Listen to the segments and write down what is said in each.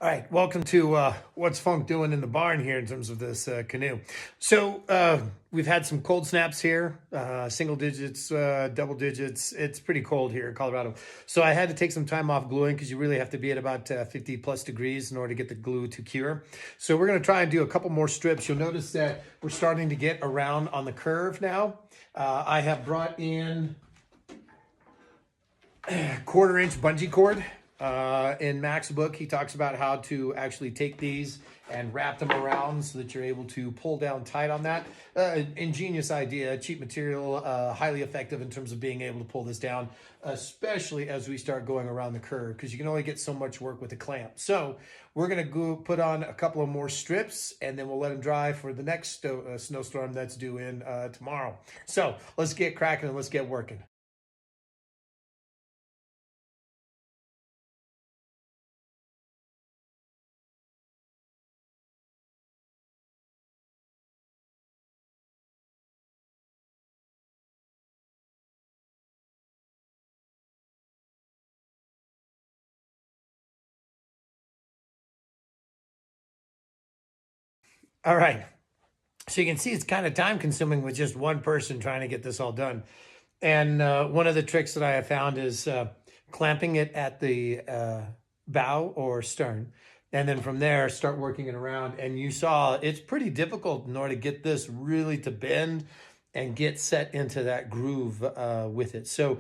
All right, welcome to what's Funk doing in the barn here in terms of this canoe. So we've had some cold snaps here, single digits, double digits. It's pretty cold here in Colorado. So I had to take some time off gluing because you really have to be at about 50 plus degrees in order to get the glue to cure. So we're going to try and do a couple more strips. You'll notice that we're starting to get around on the curve now. I have brought in 1/4 inch bungee cord. In Mac's book, he talks about how to actually take these and wrap them around so that you're able to pull down tight on that. Ingenious idea, cheap material, highly effective in terms of being able to pull this down, especially as we start going around the curve, because you can only get so much work with a clamp. So we're going to go put on a couple of more strips, and then we'll let them dry for the next snowstorm that's due in tomorrow. So let's get cracking and let's get working. All right. So you can see it's kind of time consuming with just one person trying to get this all done. And one of the tricks that I have found is clamping it at the bow or stern. And then from there, start working it around. And you saw it's pretty difficult in order to get this really to bend and get set into that groove with it. So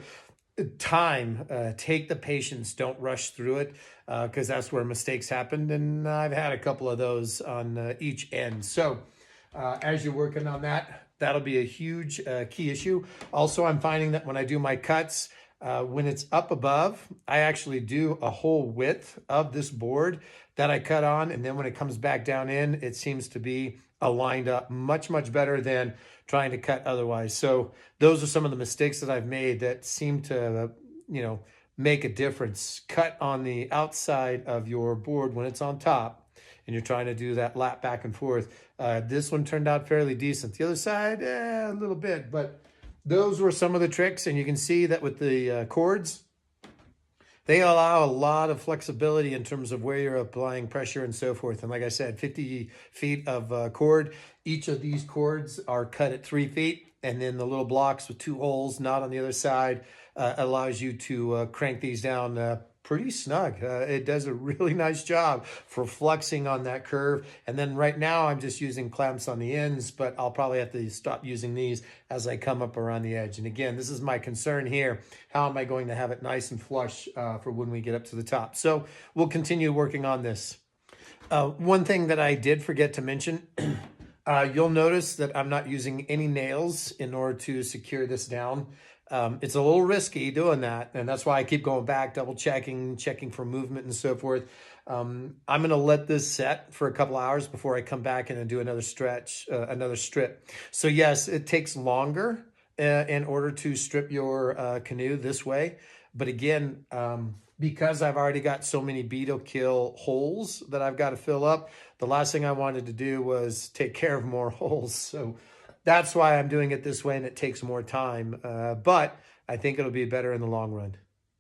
time, take the patience, don't rush through it, because that's where mistakes happened. And I've had a couple of those on each end. So as you're working on that, that'll be a huge key issue. Also, I'm finding that when I do my cuts, when it's up above, I actually do a whole width of this board that I cut on. And then when it comes back down in, it seems to be aligned up much, much better than trying to cut otherwise. So those are some of the mistakes that I've made that seem to, make a difference. Cut on the outside of your board when it's on top and you're trying to do that lap back and forth. This one turned out fairly decent. The other side, a little bit, but those were some of the tricks. And you can see that with the cords, they allow a lot of flexibility in terms of where you're applying pressure and so forth. And like I said, 50 feet of cord. Each of these cords are cut at 3 feet. And then the little blocks with 2 holes, not on the other side, allows you to crank these down pretty snug. It does a really nice job for flexing on that curve. And then right now I'm just using clamps on the ends, but I'll probably have to stop using these as I come up around the edge. And again, this is my concern here. How am I going to have it nice and flush for when we get up to the top? So we'll continue working on this. One thing that I did forget to mention, you'll notice that I'm not using any nails in order to secure this down. It's a little risky doing that, and that's why I keep going back, double checking for movement and so forth. I'm going to let this set for a couple hours before I come back in and do another strip. So yes, it takes longer in order to strip your canoe this way. But again, because I've already got so many beetle kill holes that I've got to fill up, the last thing I wanted to do was take care of more holes. So that's why I'm doing it this way, and it takes more time. But I think it'll be better in the long run.